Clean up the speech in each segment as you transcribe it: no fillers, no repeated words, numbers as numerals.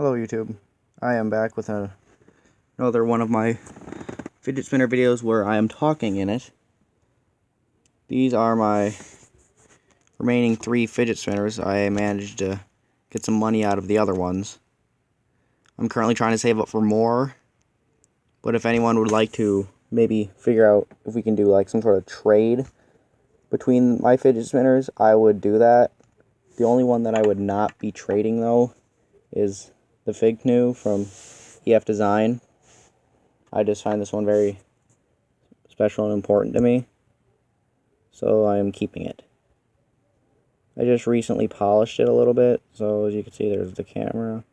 Hello YouTube, I am back with another one of my fidget spinner videos where I am talking in it. These are my remaining 3 fidget spinners. I managed to get some money out of the other ones. I'm currently trying to save up for more, but if anyone would like to maybe figure out if we can do like some sort of trade between my fidget spinners, I would do that. The only one that I would not be trading though is the Fig Canoe from EF Design. I just find this one very special and important to me, so I am keeping it. I just recently polished it a little bit, so as you can see, there's the camera.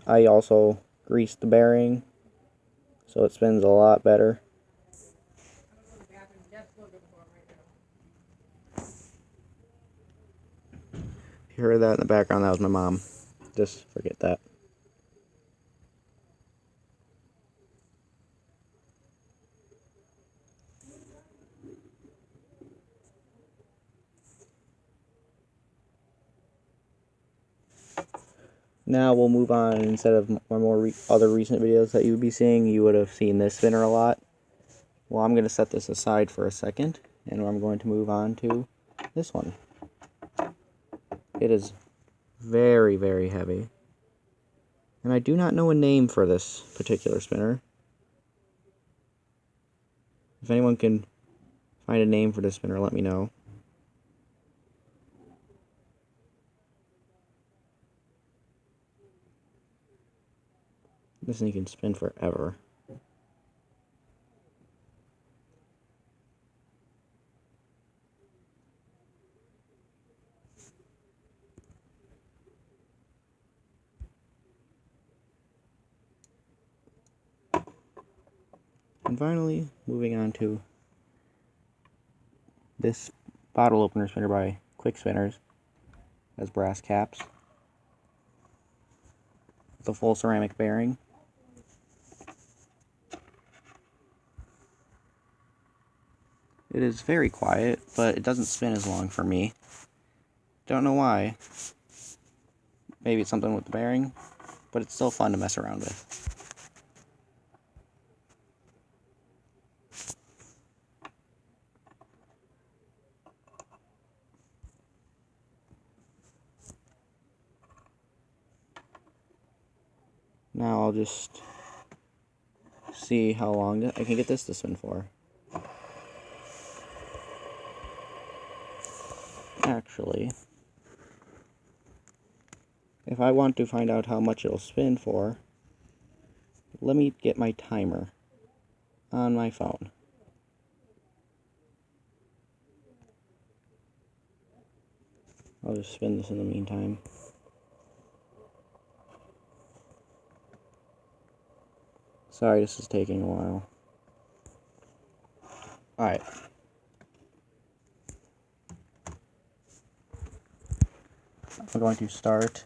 I also greased the bearing, so it spins a lot better. You heard that in the background, that was my mom. Just forget that. Now we'll move on. Instead of my other recent videos that you would be seeing, you would have seen this spinner a lot. Well, I'm going to set this aside for a second, and I'm going to move on to this one. It is very, very heavy. And I do not know a name for this particular spinner. If anyone can find a name for this spinner, let me know. This thing can spin forever. And finally, moving on to this bottle opener spinner by Quick Spinners. It has brass caps with a full ceramic bearing. It is very quiet, but it doesn't spin as long for me. Don't know why. Maybe it's something with the bearing, but it's still fun to mess around with. Now I'll just see how long I can get this to spin for. Actually, if I want to find out how much it'll spin for, let me get my timer on my phone. I'll just spin this in the meantime. Sorry, this is taking a while. Alright. I'm going to start.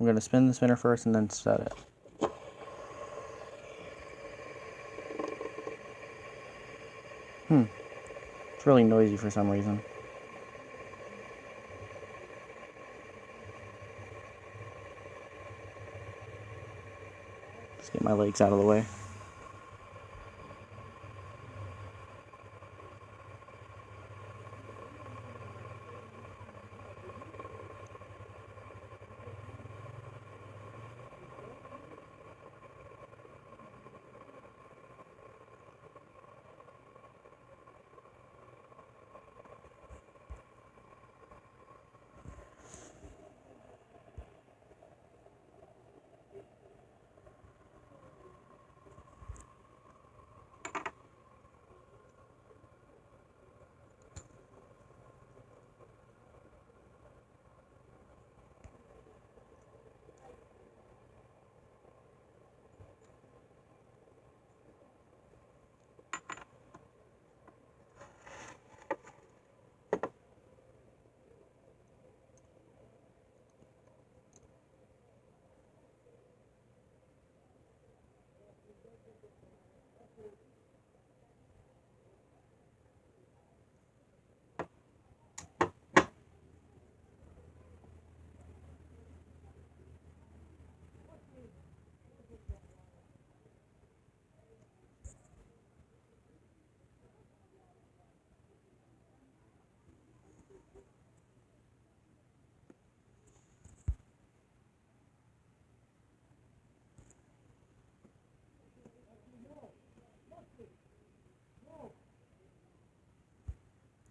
I'm going to spin the spinner first and then set it. It's really noisy for some reason. Let's get my legs out of the way.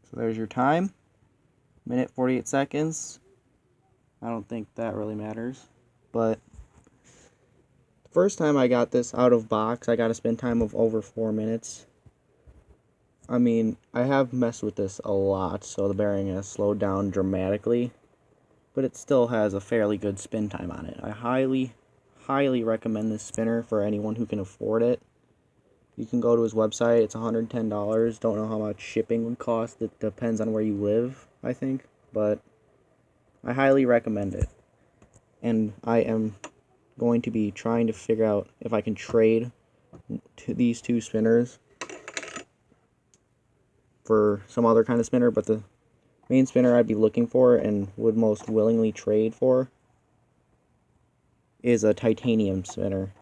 So there's your time. Minute 48 seconds. I don't think that really matters. But the first time I got this out of box, I got a spin time of over 4 minutes. I mean, I have messed with this a lot, so the bearing has slowed down dramatically. But it still has a fairly good spin time on it. I highly recommend this spinner for anyone who can afford it. You can go to his website. It's $110. Don't know how much shipping would cost. It depends on where you live, I think. But I highly recommend it. And I am going to be trying to figure out if I can trade these two spinners for some other kind of spinner. But the main spinner I'd be looking for and would most willingly trade for is a titanium spinner.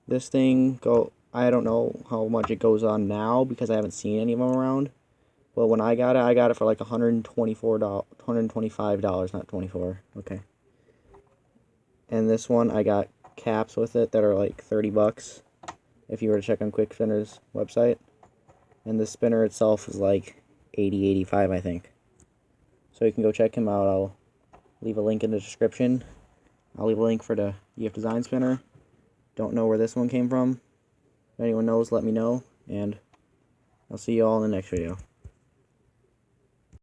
This thing, I don't know how much it goes on now because I haven't seen any of them around. But when I got it for like $124, $125, not 24. Okay. And this one, I got caps with it that are like 30 bucks if you were to check on Quick Spinner's website. And the spinner itself is like 80, 85, I think. So you can go check him out. I'll leave a link in the description. I'll leave a link for the EF Design spinner. Don't know where this one came from. If anyone knows, let me know. And I'll see you all in the next video.